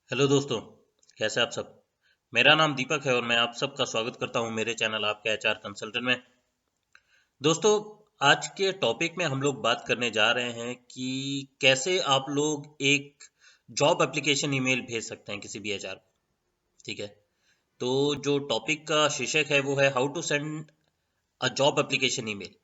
Hello दोस्तों, कैसे आप सब। मेरा नाम दीपक है और मैं आप सबका स्वागत करता हूं मेरे चैनल आपके एचआर कंसल्टेंट में। दोस्तों, आज के टॉपिक में हम लोग बात करने जा रहे हैं कि कैसे आप लोग एक जॉब एप्लीकेशन ईमेल भेज सकते हैं किसी भी एचआर को। ठीक है, तो जो टॉपिक का शीर्षक है वो है how to send a job application email.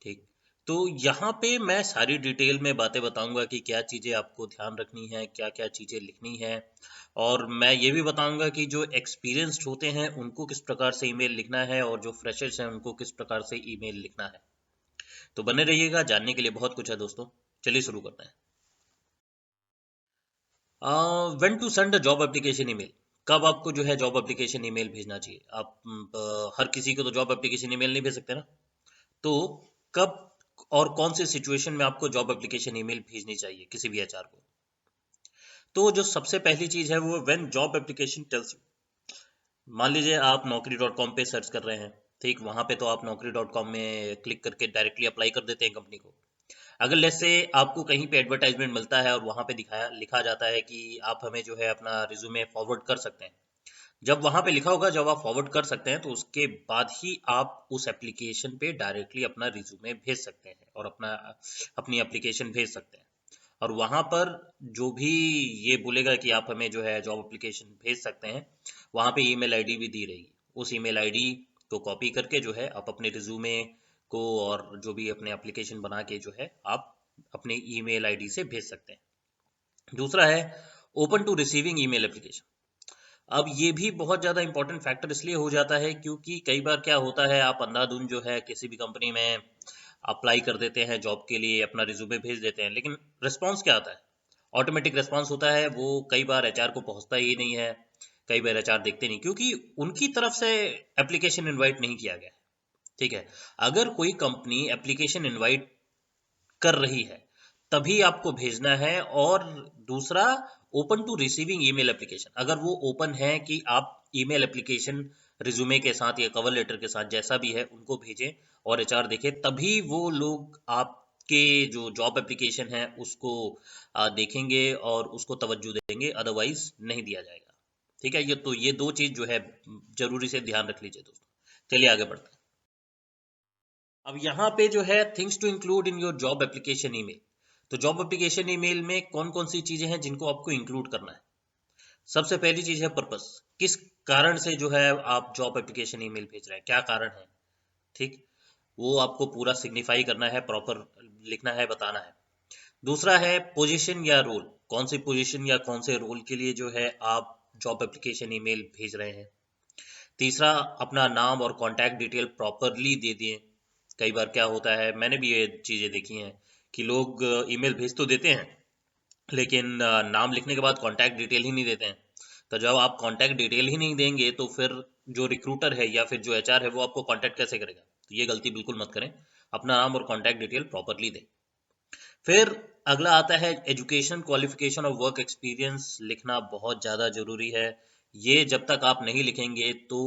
ठीक, तो यहाँ पे मैं सारी डिटेल में बातें बताऊंगा कि क्या चीज़ें आपको ध्यान रखनी है, क्या क्या चीज़ें लिखनी है, और मैं ये भी बताऊंगा कि जो एक्सपीरियंस्ड होते हैं उनको किस प्रकार से ईमेल लिखना है और जो फ्रेशर्स हैं उनको किस प्रकार से ईमेल लिखना है। तो बने रहिएगा, जानने के लिए बहुत कुछ है दोस्तों। चलिए शुरू करते हैं। When to send a job application email. कब आपको जो है जॉब एप्लीकेशन ईमेल भेजना चाहिए। आप हर किसी को तो जॉब एप्लीकेशन ईमेल नहीं भेज सकते ना। तो कब और कौन सी सिचुएशन में आपको जॉब एप्लीकेशन ईमेल भेजनी चाहिए किसी भी एचआर को। तो जो सबसे पहली चीज है वो when job application tells you. मान लीजिए आप नौकरी डॉट कॉम पे सर्च कर रहे हैं। ठीक, वहां पे तो आप नौकरी डॉट कॉम में क्लिक करके डायरेक्टली अप्लाई कर देते हैं कंपनी को। अगर लेट्स से आपको कहीं पे एडवर्टाइजमेंट मिलता है और वहां पे दिखाया लिखा जाता है कि आप हमें जो है अपना रिज्यूमे फॉरवर्ड कर सकते हैं। जब वहां पे लिखा होगा जब आप फॉरवर्ड कर सकते हैं तो उसके बाद ही आप उस एप्लीकेशन पे डायरेक्टली अपना रिज्यूमे भेज सकते हैं और अपनी एप्लीकेशन भेज सकते हैं। और वहां पर जो भी ये बोलेगा कि आप हमें जो है जॉब एप्लीकेशन भेज सकते हैं, वहां पे ईमेल आईडी भी दी रहेगी। उस ईमेल आईडी को कॉपी करके जो है आप अपने रिज्यूमे को और जो भी अपने एप्लीकेशन बना के जो है आप अपने ईमेल आईडी से भेज सकते हैं। दूसरा है open to receiving email application. अब ये भी बहुत ज़्यादा इंपॉर्टेंट फैक्टर इसलिए हो जाता है क्योंकि कई बार क्या होता है, आप अंधाधुंध जो है किसी भी कंपनी में अप्लाई कर देते हैं जॉब के लिए, अपना रिज्यूमे भेज देते हैं, लेकिन रिस्पांस क्या आता है। ऑटोमेटिक रिस्पांस होता है, वो कई बार एचआर को पहुंचता ही नहीं है। कई बार एचआर देखते नहीं क्योंकि उनकी तरफ से एप्लीकेशन इनवाइट नहीं किया गया है। ठीक है, अगर कोई कंपनी एप्लीकेशन इनवाइट कर रही है तभी आपको भेजना है। और दूसरा, open to receiving email application, अगर वो ओपन है कि आप ईमेल एप्लीकेशन रिज्यूमे के साथ या कवर लेटर के साथ जैसा भी है उनको भेजें और एचआर देखे, तभी वो लोग आपके जो जॉब एप्लीकेशन है उसको देखेंगे और उसको तवज्जो देंगे, अदरवाइज नहीं दिया जाएगा। ठीक है, ये दो चीज जो है जरूरी से ध्यान रख लीजिए दोस्तों। चलिए आगे बढ़ते हैं। अब यहाँ पे जो है things to include in your job application email. तो जॉब एप्लीकेशन ईमेल में कौन कौन सी चीजें हैं जिनको आपको इंक्लूड करना है। सबसे पहली चीज है पर्पस। किस कारण से जो है आप जॉब एप्लीकेशन ईमेल भेज रहे हैं, क्या कारण है। ठीक, वो आपको पूरा सिग्निफाई करना है, प्रॉपर लिखना है, बताना है। दूसरा है पोजीशन या रोल, कौन सी पोजीशन या कौन से रोल के लिए जो है आप जॉब एप्लीकेशन ईमेल भेज रहे हैं। तीसरा, अपना नाम और कॉन्टैक्ट डिटेल प्रॉपरली दे दिए। कई बार क्या होता है, मैंने भी ये चीज़ें देखी हैं कि लोग ईमेल भेज तो देते हैं लेकिन नाम लिखने के बाद कॉन्टैक्ट डिटेल ही नहीं देते हैं। तो जब आप कॉन्टैक्ट डिटेल ही नहीं देंगे तो फिर जो रिक्रूटर है या फिर जो एचआर है वो आपको कॉन्टैक्ट कैसे करेगा। तो ये गलती बिल्कुल मत करें, अपना नाम और कॉन्टैक्ट डिटेल प्रॉपरली दें। फिर अगला आता है एजुकेशन, क्वालिफिकेशन और वर्क एक्सपीरियंस लिखना बहुत ज़्यादा ज़रूरी है। ये जब तक आप नहीं लिखेंगे तो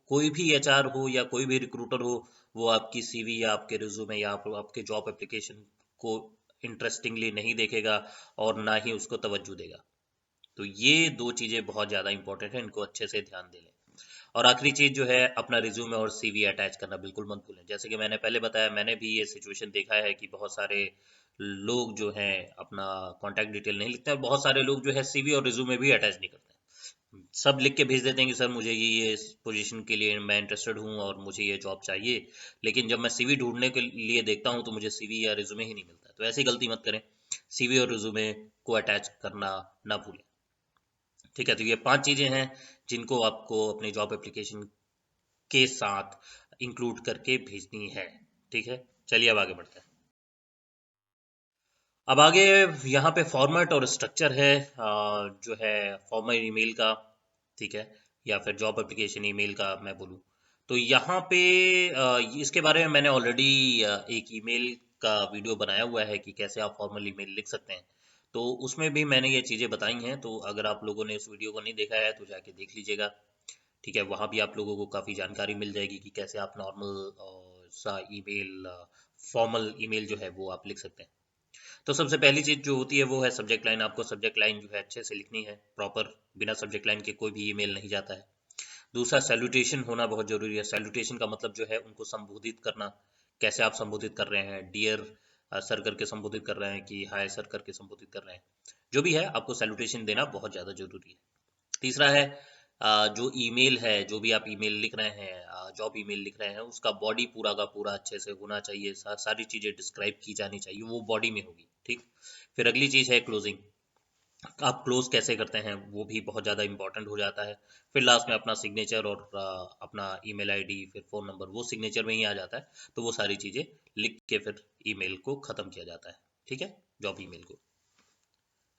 कोई भी एचआर हो या कोई भी रिक्रूटर हो, वो आपकी सीवी या आपके रिज्यूमे या आपके जॉब एप्लीकेशन को इंटरेस्टिंगली नहीं देखेगा और ना ही उसको तवज्जो देगा। तो ये दो चीज़ें बहुत ज़्यादा इंपॉर्टेंट है, इनको अच्छे से ध्यान दे लें। और आखिरी चीज़ जो है अपना रिज्यूमे और सीवी अटैच करना बिल्कुल मत भूलें। जैसे कि मैंने पहले बताया, मैंने भी ये सिचुएशन देखा है कि बहुत सारे लोग जो हैं अपना कॉन्टैक्ट डिटेल नहीं लिखते हैं और बहुत सारे लोग जो है सीवी और रिज्यूमे भी अटैच नहीं करते हैं। सब लिख के भेज देते हैं कि सर मुझे ये इस पोजीशन के लिए मैं इंटरेस्टेड हूँ और मुझे ये जॉब चाहिए, लेकिन जब मैं सीवी ढूंढने के लिए देखता हूँ तो मुझे सीवी या रिज्यूमे ही नहीं मिलता। तो ऐसी गलती मत करें, सीवी और रिज्यूमे को अटैच करना ना भूलें। ठीक है, तो ये 5 चीज़ें हैं जिनको आपको अपने जॉब एप्लीकेशन के साथ इंक्लूड करके भेजनी है। ठीक है, चलिए अब आगे बढ़ते हैं। अब आगे यहाँ पे फॉर्मेट और स्ट्रक्चर है, जो है फॉर्मल ईमेल का। ठीक है, या फिर जॉब एप्लीकेशन ईमेल का मैं बोलूँ तो यहाँ पे इसके बारे में मैंने ऑलरेडी एक ईमेल का वीडियो बनाया हुआ है कि कैसे आप फॉर्मल ईमेल लिख सकते हैं। तो उसमें भी मैंने ये चीज़ें बताई हैं, तो अगर आप लोगों ने उस वीडियो को नहीं देखा है तो जाके देख लीजिएगा। ठीक है, वहाँ भी आप लोगों को काफ़ी जानकारी मिल जाएगी कि कैसे आप नॉर्मल सा ईमेल, फॉर्मल ईमेल जो है वो आप लिख सकते हैं। तो सबसे पहली चीज जो होती है वो है सब्जेक्ट लाइन। आपको सब्जेक्ट लाइन जो है अच्छे से लिखनी है प्रॉपर, बिना सब्जेक्ट लाइन के कोई भी ईमेल नहीं जाता है। दूसरा, सैल्यूटेशन होना बहुत जरूरी है। सैल्यूटेशन का मतलब जो है उनको संबोधित करना, कैसे आप संबोधित कर रहे हैं, डियर सर करके संबोधित कर रहे हैं कि हाय सर करके संबोधित कर रहे हैं, जो भी है आपको सैल्यूटेशन देना बहुत ज़्यादा जरूरी है। तीसरा है जो ईमेल है, जो भी आप ईमेल लिख रहे हैं, जॉब ईमेल लिख रहे हैं, उसका बॉडी पूरा का पूरा अच्छे से होना चाहिए, सारी चीज़ें डिस्क्राइब की जानी चाहिए, वो बॉडी में होगी, ठीक। फिर अगली चीज़ है क्लोजिंग। आप क्लोज कैसे करते हैं वो भी बहुत ज़्यादा इंपॉर्टेंट हो जाता है। फिर लास्ट में अपना सिग्नेचर और अपना ईमेल आईडी, फिर फ़ोन नंबर, वो सिग्नेचर में ही आ जाता है। तो वो सारी चीज़ें लिख के फिर ईमेल को ख़त्म किया जाता है, ठीक है, जॉब ईमेल को।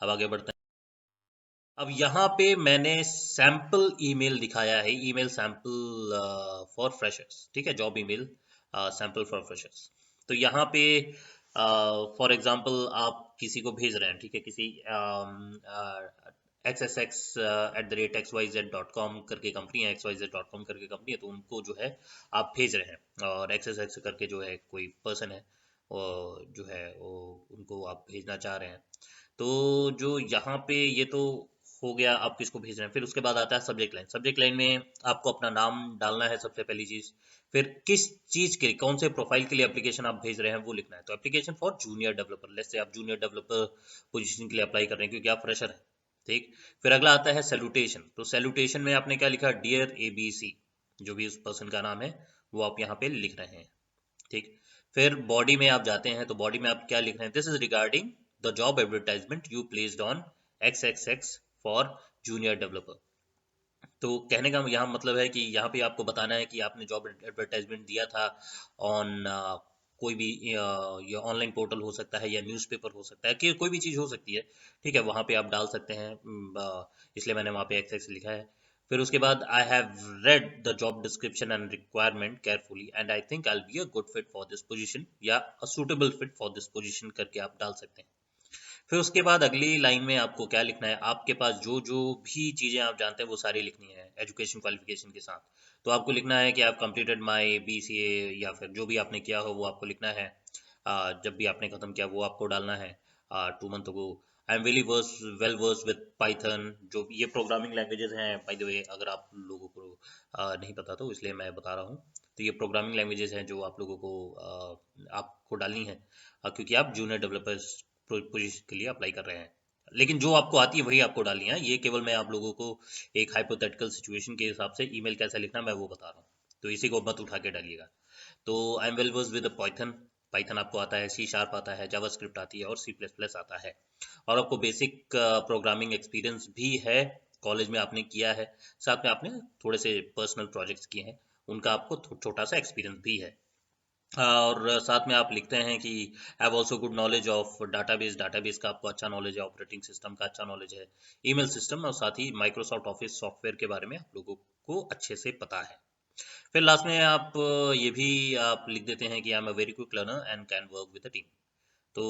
अब आगे बढ़ते हैं। अब यहाँ पे मैंने सैम्पल ईमेल दिखाया है, ईमेल सैम्पल फॉर फ्रेशर्स, ठीक है, job email sample for freshers. तो यहाँ पे फॉर एग्जांपल आप किसी को भेज रहे हैं, ठीक है, किसी xsx@xyz.com करके कंपनी है, xyz.com करके कंपनी है, तो उनको जो है आप भेज रहे हैं, और xsx करके जो है कोई पर्सन है, और जो है वो उनको आप भेजना चाह रहे हैं। तो जो यहाँ पे ये तो हो गया आप किसको भेज रहे हैं। फिर उसके बाद आता है सब्जेक्ट लाइन। सब्जेक्ट लाइन में आपको अपना नाम डालना है सबसे पहली चीज। फिर किस चीज के, कौन से प्रोफाइल के लिए एप्लीकेशन आप भेज रहे हैं वो लिखना है। तो application for junior developer, let's say आप जूनियर डेवलपर पोजीशन के लिए अप्लाई कर रहे हैं क्योंकि आप फ्रेशर हैं, ठीक। फिर अगला आता है सैल्यूटेशन। तो सैल्यूटेशन में आपने क्या लिखा, डियर ABC, जो भी उस पर्सन का नाम है वो आप यहाँ पे लिख रहे हैं, ठीक। फिर बॉडी में आप जाते हैं, तो बॉडी में आप क्या लिख रहे हैं, this is regarding the job advertisement you placed on XXX for junior developer. तो कहने का यहाँ मतलब है कि यहाँ पे आपको बताना है कि आपने जॉब एडवर्टाइजमेंट दिया था ऑन कोई भी ये ऑनलाइन पोर्टल हो सकता है या न्यूज़पेपर हो सकता है, कि कोई भी चीज़ हो सकती है, ठीक है, वहाँ पे आप डाल सकते हैं। इसलिए मैंने वहाँ पे XX लिखा है। फिर उसके बाद I have read the job description and requirement carefully and I think I will be a good fit for this position, या a suitable fit for this position करके आप डाल सकते हैं। फिर उसके बाद अगली लाइन में आपको क्या लिखना है, आपके पास जो जो भी चीज़ें आप जानते हैं वो सारी लिखनी है एजुकेशन क्वालिफिकेशन के साथ। तो आपको लिखना है कि आप कंप्लीटेड माई BCA, या फिर जो भी आपने किया हो वो आपको लिखना है। जब भी आपने ख़त्म किया वो आपको डालना है। 2 month ago I am very well versed with Python, जो ये प्रोग्रामिंग लैंग्वेजेस हैं बाय द वे, अगर आप लोगों को नहीं पता तो इसलिए मैं बता रहा हूँ। तो ये प्रोग्रामिंग लैंग्वेजेस हैं जो आप लोगों को आपको डालनी है, क्योंकि आप जूनियर डेवलपर्स पोजीशन के लिए अप्लाई कर रहे हैं। लेकिन जो आपको आती है वही आपको डालनी है। ये केवल मैं आप लोगों को एक हाइपोथेटिकल सिचुएशन के हिसाब से ईमेल कैसे लिखना मैं वो बता रहा हूँ, तो इसी को मत उठा के डालिएगा। तो I am well versed with Python. Python आपको आता है, C# आता है, जावास्क्रिप्ट आती है, और C++ आता है। और आपको बेसिक प्रोग्रामिंग एक्सपीरियंस भी है, कॉलेज में आपने किया है, साथ में आपने थोड़े से पर्सनल प्रोजेक्ट्स किए हैं, उनका आपको छोटा सा एक्सपीरियंस भी है। और साथ में आप लिखते हैं कि have also good knowledge of database, database का आपको अच्छा नॉलेज है, ऑपरेटिंग सिस्टम का अच्छा नॉलेज है, ईमेल सिस्टम, और साथ ही माइक्रोसॉफ्ट ऑफिस सॉफ्टवेयर के बारे में आप लोगों को अच्छे से पता है। फिर लास्ट में आप ये भी आप लिख देते हैं कि I am a very quick learner and can work with the team. तो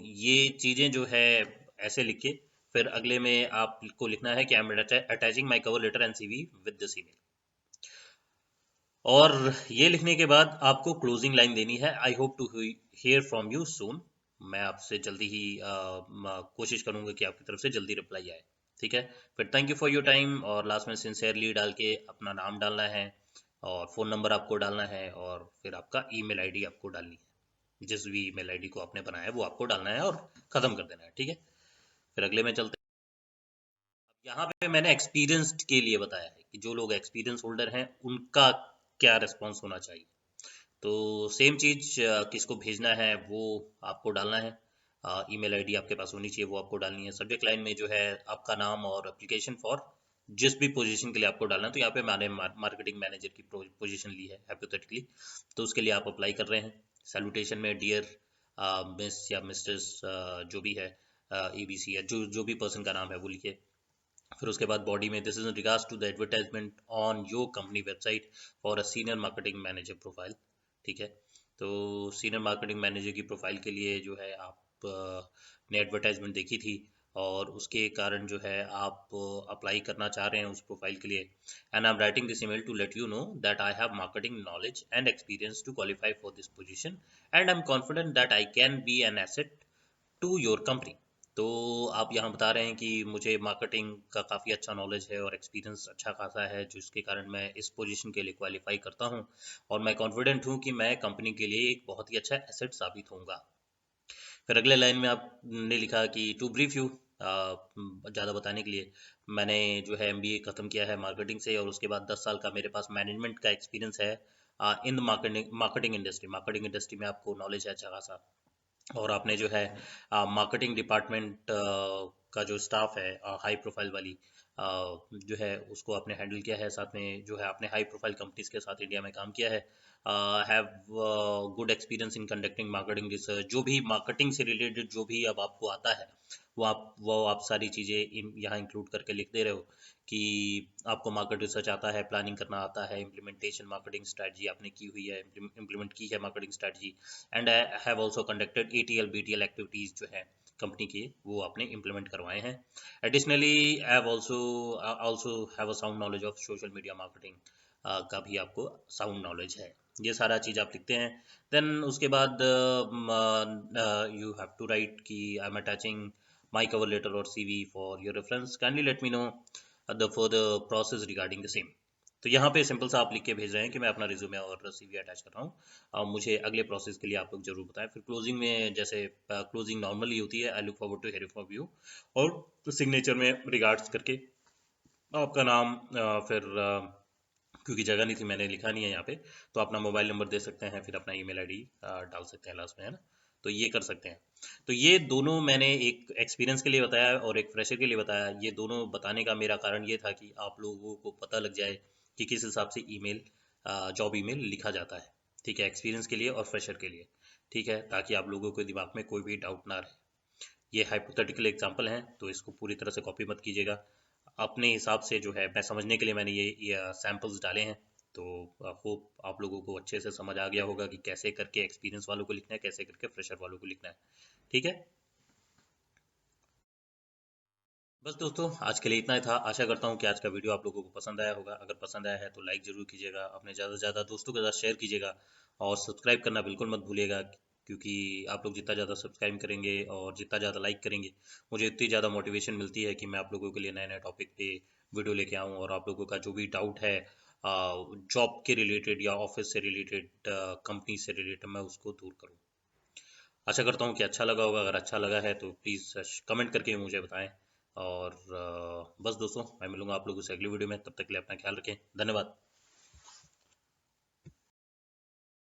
ये चीज़ें जो है ऐसे लिख के फिर अगले में आपको लिखना है कि I am attaching my cover letter and CV with this email. और ये लिखने के बाद आपको क्लोजिंग लाइन देनी है, I hope to hear from you soon. मैं आपसे जल्दी ही कोशिश करूंगा कि आपकी तरफ से जल्दी रिप्लाई आए, ठीक है। फिर thank you for your time, और लास्ट में सिंसियरली डाल के अपना नाम डालना है, और फ़ोन नंबर आपको डालना है, और फिर आपका ईमेल आईडी आपको डालनी है, जिस भी ईमेल आईडी को आपने बनाया है वो आपको डालना है, और ख़त्म कर देना है, ठीक है। फिर अगले में चलते हैं। यहाँ पे मैंने एक्सपीरियंस्ड के लिए बताया है कि जो लोग एक्सपीरियंस होल्डर हैं उनका क्या रिस्पॉन्स होना चाहिए। तो सेम चीज किसको भेजना है वो आपको डालना है। ईमेल आईडी आपके पास होनी चाहिए, वो आपको डालनी है। सब्जेक्ट लाइन में जो है आपका नाम और एप्लीकेशन फॉर जिस भी पोजीशन के लिए आपको डालना है। तो यहाँ पे मैंने मार्केटिंग मैनेजर की पोजीशन ली है हाइपोथेटिकली, तो उसके लिए आप अप्लाई कर रहे हैं। सैल्यूटेशन में डियर मिस या मिस्टर्स जो भी है, ABC, या जो जो भी पर्सन का नाम है वो लिखिए। फिर उसके बाद बॉडी में this is in regards to the advertisement on your company website for a senior marketing manager profile, ठीक है। तो सीनियर मार्केटिंग मैनेजर की प्रोफाइल के लिए जो है आप ने एडवर्टाइजमेंट देखी थी, और उसके कारण जो है आप अप्लाई करना चाह रहे हैं उस प्रोफाइल के लिए। And I am writing this email to let you know that I have marketing knowledge and experience to qualify for this position, and I am confident that I can be an asset to your company. तो आप यहाँ बता रहे हैं कि मुझे marketing का काफ़ी अच्छा नॉलेज है और एक्सपीरियंस अच्छा खासा है, जिसके कारण मैं इस पोजीशन के लिए क्वालिफाई करता हूँ और मैं कॉन्फिडेंट हूँ कि मैं कंपनी के लिए एक बहुत ही अच्छा एसेट साबित होऊंगा। फिर अगले लाइन में आपने लिखा कि टू ब्रीफ यू, ज़्यादा बताने के लिए, मैंने जो है एमबीए ख़त्म किया है मार्केटिंग से और उसके बाद 10 साल का मेरे पास मैनेजमेंट का एक्सपीरियंस है इन मार्केटिंग इंडस्ट्री में आपको नॉलेज है अच्छा खासा। और आपने जो है मार्केटिंग डिपार्टमेंट का जो स्टाफ है हाई प्रोफाइल वाली जो है उसको आपने हैंडल किया है, साथ में जो है आपने हाई प्रोफाइल कंपनीज के साथ इंडिया में काम किया है। Have good experience in conducting marketing research, जो भी मार्केटिंग से रिलेटेड जो भी अब आपको आता है वो आप सारी चीज़ें यहाँ इंक्लूड करके लिख दे रहे हो कि आपको मार्केट रिसर्च आता है, प्लानिंग करना आता है, इम्प्लीमेंटेशन मार्केटिंग स्ट्रेटजी आपने की हुई है, इम्प्लीमेंट की है marketing strategy, and I have also conducted ATL BTL activities जो है कंपनी की वो आपने इम्प्लीमेंट करवाए हैं। Additionally I have also have a sound knowledge of social media marketing का भी आपको साउंड नॉलेज है। ये सारा चीज़ आप लिखते हैं। देन उसके बाद यू हैव टू राइट कि I am attaching my cover letter और CV for your reference, kindly let me know the further process regarding the same. तो यहाँ पे सिंपल सा आप लिख के भेज रहे हैं कि मैं अपना रिज्यूमे और सीवी अटैच कर रहा हूँ, मुझे अगले प्रोसेस के लिए आप लोग जरूर बताएं। फिर क्लोजिंग में जैसे क्लोजिंग नॉर्मली होती है, I look forward to hear from you, और सिग्नेचर में रिगार्ड्स करके आपका नाम, फिर क्योंकि जगह नहीं थी मैंने लिखा नहीं है यहाँ पे, तो अपना मोबाइल नंबर दे सकते हैं, फिर अपना ईमेल आईडी डाल सकते हैं लास्ट में, है ना। तो ये कर सकते हैं। तो ये दोनों मैंने एक एक्सपीरियंस के लिए बताया और एक फ्रेशर के लिए बताया। ये दोनों बताने का मेरा कारण ये था कि आप लोगों को पता लग जाए कि किस हिसाब से ईमेल, जॉब ईमेल लिखा जाता है, ठीक है, एक्सपीरियंस के लिए और फ्रेशर के लिए, ठीक है, ताकि आप लोगों के दिमाग में कोई भी डाउट ना रहे। ये हाइपोथेटिकल एग्जांपल हैं, तो इसको पूरी तरह से कॉपी मत कीजिएगा। अपने हिसाब से जो है मैं समझने के लिए मैंने ये सैम्पल्स डाले हैं। तो होप आप लोगों को अच्छे से समझ आ गया होगा कि कैसे करके एक्सपीरियंस वालों को लिखना है, कैसे करके फ्रेशर वालों को लिखना है, ठीक है। बस दोस्तों, आज के लिए इतना ही था। आशा करता हूँ कि आज का वीडियो आप लोगों को पसंद आया होगा। अगर पसंद आया है तो लाइक ज़रूर कीजिएगा, अपने ज़्यादा से ज़्यादा दोस्तों के साथ शेयर कीजिएगा और सब्सक्राइब करना बिल्कुल मत भूलिएगा, क्योंकि आप लोग जितना ज़्यादा सब्सक्राइब करेंगे और जितना ज़्यादा लाइक करेंगे, मुझे उतनी ज़्यादा मोटिवेशन मिलती है कि मैं आप लोगों के लिए नए नए टॉपिक पे वीडियो लेके आऊँ और आप लोगों का जो भी डाउट है जॉब के रिलेटेड या ऑफिस से रिलेटेड, कंपनी से रिलेटेड, मैं उसको दूर करूँ। आशा करता हूँ कि अच्छा लगा होगा। अगर अच्छा लगा है तो प्लीज़ कमेंट करके मुझे बताएं। और बस दोस्तों, मैं मिलूंगा आप लोगों से अगली वीडियो में। तब तक के लिए अपना ख्याल रखें। धन्यवाद।